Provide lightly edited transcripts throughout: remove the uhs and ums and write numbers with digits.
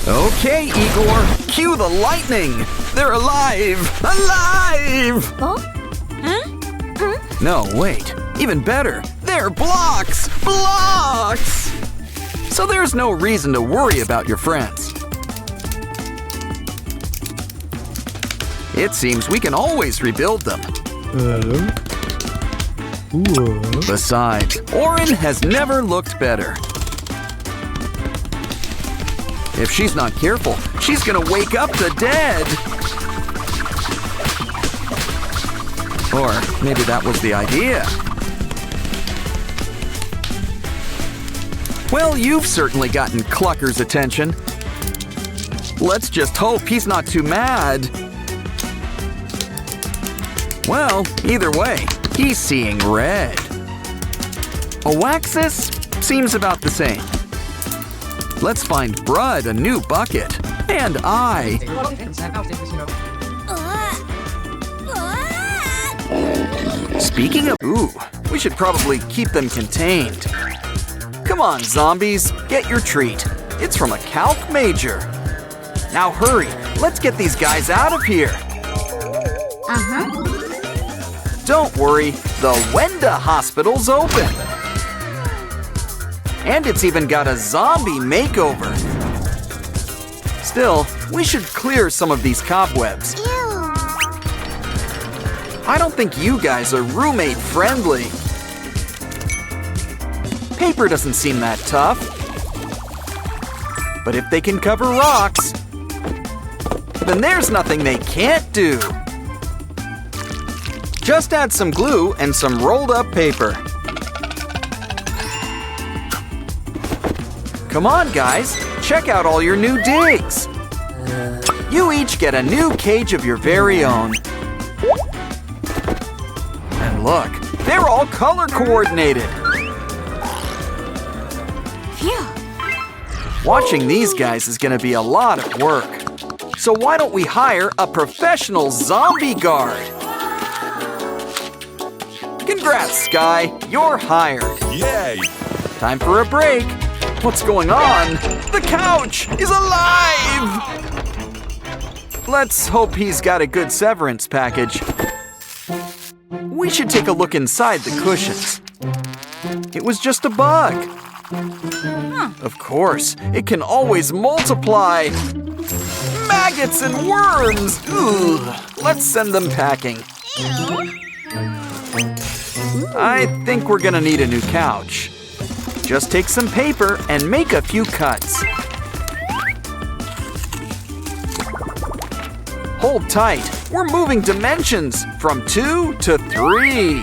Okay, Igor, cue the lightning! They're alive! Alive! No, wait, even better, they're blocks! Blocks! So there's no reason to worry about your friends. It seems we can always rebuild them. Besides, Oren has never looked better. If she's not careful, she's gonna wake up the dead. Or maybe that was the idea. Well, you've certainly gotten Clucker's attention. Let's just hope he's not too mad. Well, either way, he's seeing red. Oaxis seems about the same. Let's find Brud a new bucket. And I. Speaking of, we should probably keep them contained. Come on, zombies, get your treat. It's from a calc major. Now hurry, let's get these guys out of here. Don't worry, the Wenda Hospital's open. And it's even got a zombie makeover. Still, we should clear some of these cobwebs. I don't think you guys are roommate friendly. Paper doesn't seem that tough. But if they can cover rocks, then there's nothing they can't do. Just add some glue and some rolled up paper. Come on, guys, check out all your new digs. You each get a new cage of your very own. And look, they're all color coordinated. Watching these guys is gonna be a lot of work. So why don't we hire a professional zombie guard? Congrats, Sky, you're hired. Yay! Time for a break. What's going on? The couch is alive! Let's hope he's got a good severance package. We should take a look inside the cushions. It was just a bug. Of course, it can always multiply. Maggots and worms! Ugh. Let's send them packing. I think we're gonna need a new couch. Just take some paper and make a few cuts. Hold tight. We're moving dimensions from 2 to 3.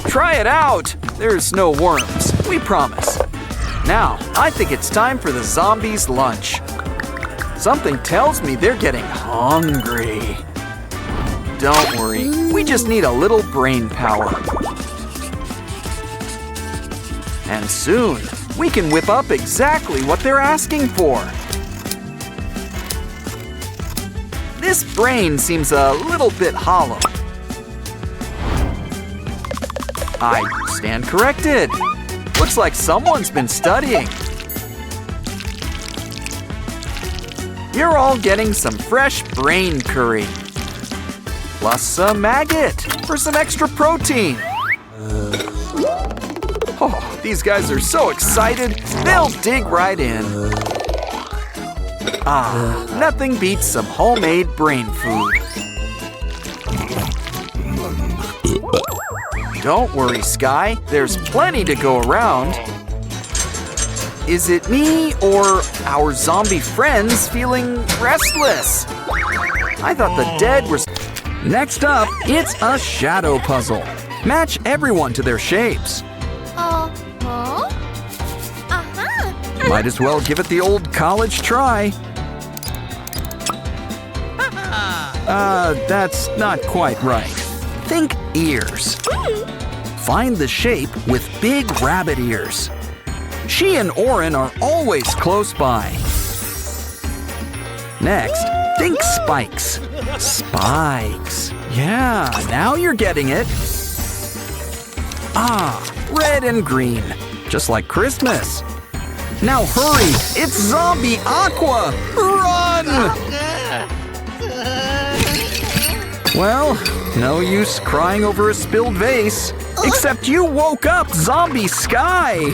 Try it out. There's no worms, we promise. Now, I think it's time for the zombies' lunch. Something tells me they're getting hungry. Don't worry, we just need a little brain power. And soon, we can whip up exactly what they're asking for. This brain seems a little bit hollow. I stand corrected. Looks like someone's been studying. You're all getting some fresh brain curry. Plus a maggot for some extra protein. Oh, these guys are so excited, they'll dig right in. Ah, nothing beats some homemade brain food. Don't worry, Sky, there's plenty to go around. Is it me or our zombie friends feeling restless? I thought the dead were... Next up, it's a shadow puzzle. Match everyone to their shapes. Might as well give it the old college try. That's not quite right. Think ears. Find the shape with big rabbit ears. She and Oren are always close by. Next, think spikes. Spikes. Yeah, now you're getting it. Ah, red and green. just like Christmas. Now hurry! It's Zombie Aqua! Run! Well, no use crying over a spilled vase. Except you woke up Zombie Sky!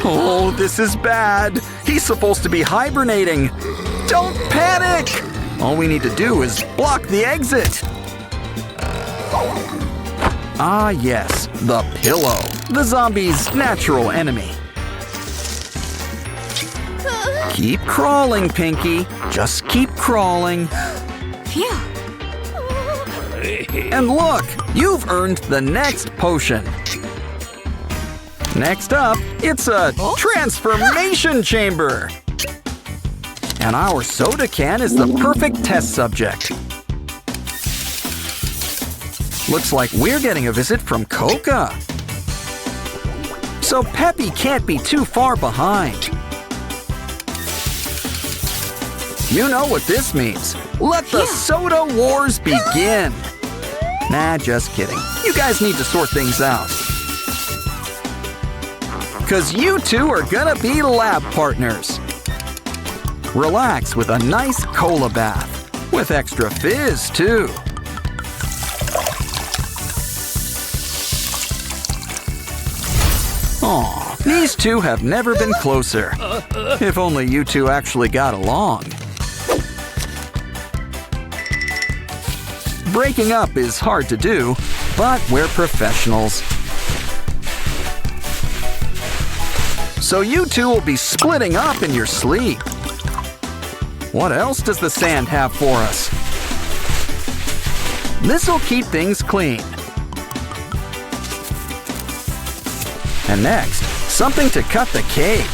Oh, this is bad. He's supposed to be hibernating. Don't panic! All we need to do is block the exit. Ah, yes, the pillow. The zombie's natural enemy. Keep crawling, Pinky. Just keep crawling. Phew. And look, you've earned the next potion. Next up, it's a transformation chamber. And our soda can is the perfect test subject. Looks like we're getting a visit from Coca. So Peppy can't be too far behind. You know what this means. Let the soda wars begin. Nah, just kidding. You guys need to sort things out. 'Cause you two are gonna be lab partners. Relax with a nice cola bath. With extra fizz, too. Aw, these two have never been closer. If only you two actually got along. Breaking up is hard to do, but we're professionals. So you two will be splitting up in your sleep. What else does the sand have for us? This'll keep things clean. And next, something to cut the cake.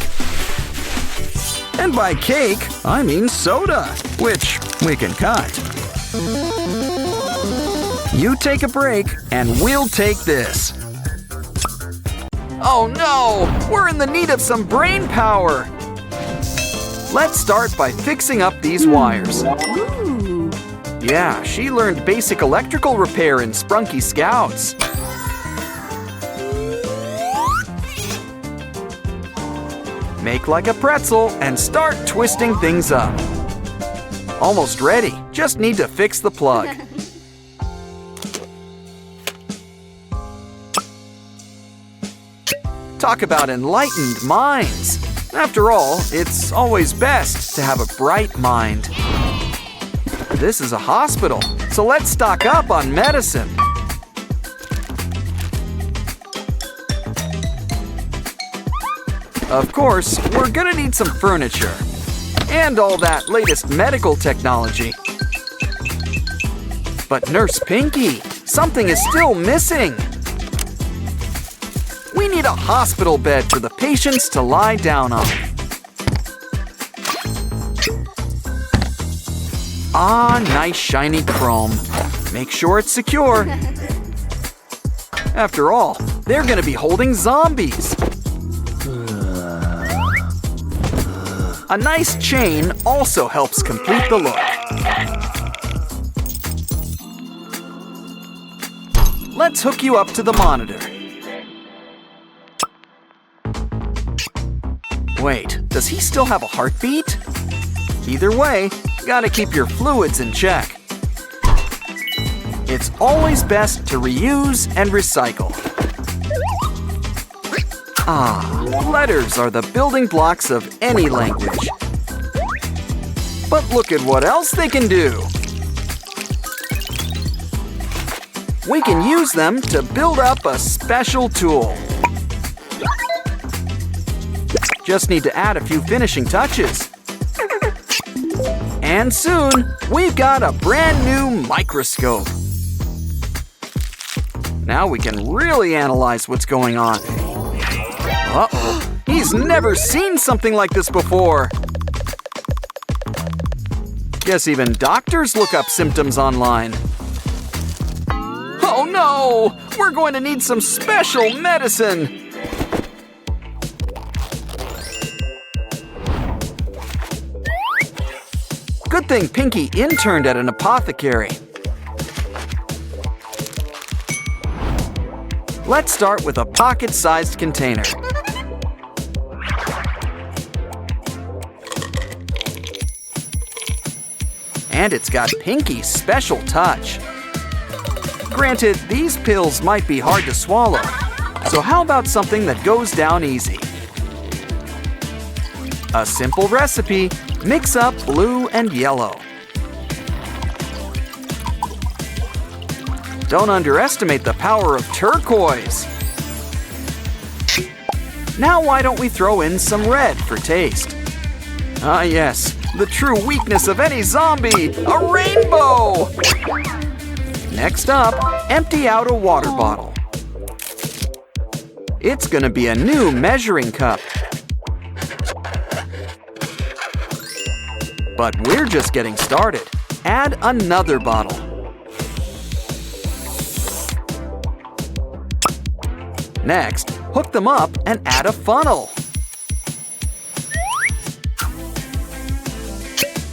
And by cake, I mean soda, which we can cut. You take a break, and we'll take this. Oh no! We're in the need of some brain power! Let's start by fixing up these wires. Yeah, she learned basic electrical repair in Sprunki Scouts. Make like a pretzel and start twisting things up. Almost ready, just need to fix the plug. Talk about enlightened minds. After all, it's always best to have a bright mind. This is a hospital, so let's stock up on medicine. Of course, we're gonna need some furniture. And all that latest medical technology. But Nurse Pinky, something is still missing. We need a hospital bed for the patients to lie down on. Ah, nice shiny chrome. Make sure it's secure. After all, they're gonna be holding zombies. A nice chain also helps complete the look. Let's hook you up to the monitor. Wait, does he still have a heartbeat? Either way, gotta keep your fluids in check. It's always best to reuse and recycle. Ah, letters are the building blocks of any language. But look at what else they can do. We can use them to build up a special tool. Just need to add a few finishing touches. And soon, we've got a brand new microscope. Now we can really analyze what's going on. Uh-oh, he's never seen something like this before. Guess even doctors look up symptoms online. Oh no, we're going to need some special medicine. Good thing Pinky interned at an apothecary. Let's start with a pocket-sized container. And it's got Pinky's special touch. Granted, these pills might be hard to swallow, so how about something that goes down easy? A simple recipe: mix up blue and yellow. Don't underestimate the power of turquoise. Now why don't we throw in some red for taste? Ah yes, the true weakness of any zombie, a rainbow! Next up, empty out a water bottle. It's gonna be a new measuring cup. But we're just getting started. Add another bottle. Next, hook them up and add a funnel.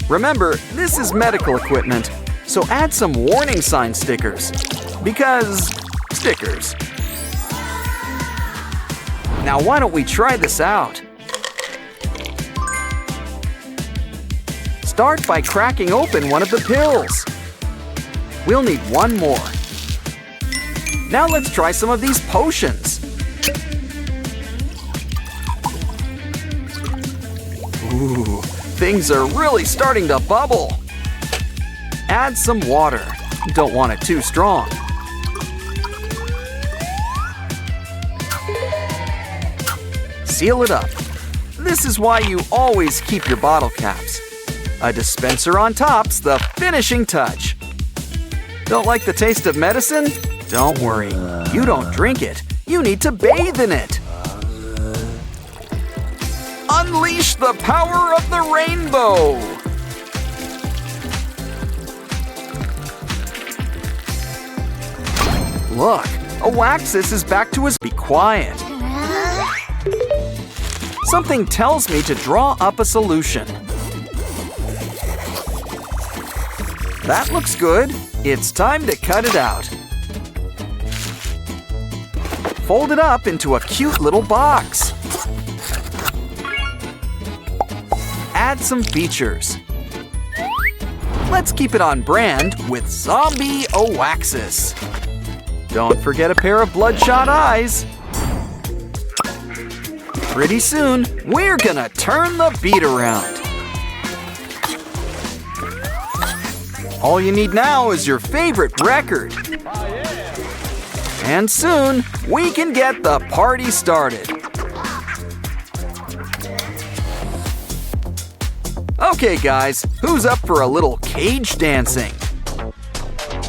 Remember, this is medical equipment, so add some warning sign stickers. Because stickers. Now why don't we try this out? Start by cracking open one of the pills. We'll need one more. Now let's try some of these potions. Ooh, things are really starting to bubble. Add some water. Don't want it too strong. Seal it up. This is why you always keep your bottle caps. A dispenser on top's the finishing touch. Don't like the taste of medicine? Don't worry, you don't drink it. You need to bathe in it. Unleash the power of the rainbow! Look, Oaxis is back to his— Be quiet. Something tells me to draw up a solution. That looks good. It's time to cut it out. Fold it up into a cute little box. Add some features. Let's keep it on brand with Zombie Oaxis. Don't forget a pair of bloodshot eyes. Pretty soon, we're gonna turn the beat around. All you need now is your favorite record. And soon, we can get the party started. Okay, guys, who's up for a little cage dancing?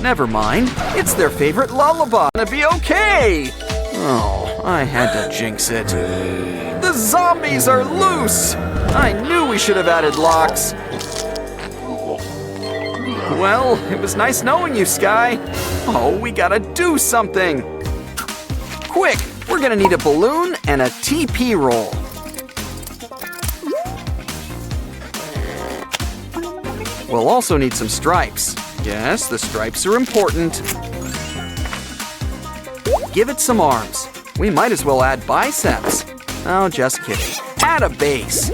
Never mind, it's their favorite lullaby. Gonna be okay! Oh, I had to jinx it. The zombies are loose! I knew we should have added locks. Well, it was nice knowing you, Sky. Oh, we gotta do something. Quick, we're gonna need a balloon and a TP roll. We'll also need some stripes. Yes, the stripes are important. Give it some arms. We might as well add biceps. Oh, just kidding. Add a base.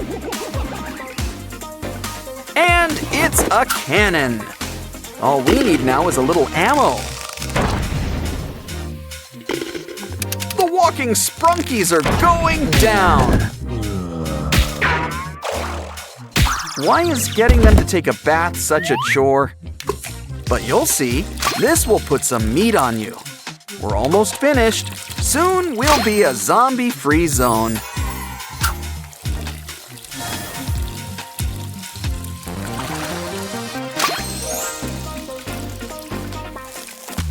And it's a cannon. All we need now is a little ammo. The walking Sprunkies are going down. Why is getting them to take a bath such a chore? But you'll see, this will put some meat on you. We're almost finished. Soon we'll be a zombie-free zone.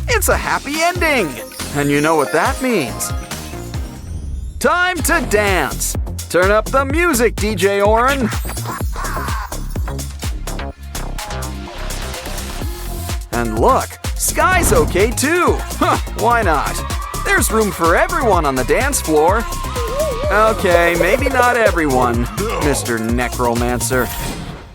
It's a happy ending! And you know what that means. Time to dance! Turn up the music, DJ Oren! And look, Sky's okay too! Huh, why not? There's room for everyone on the dance floor. Okay, maybe not everyone, Mr. Necromancer.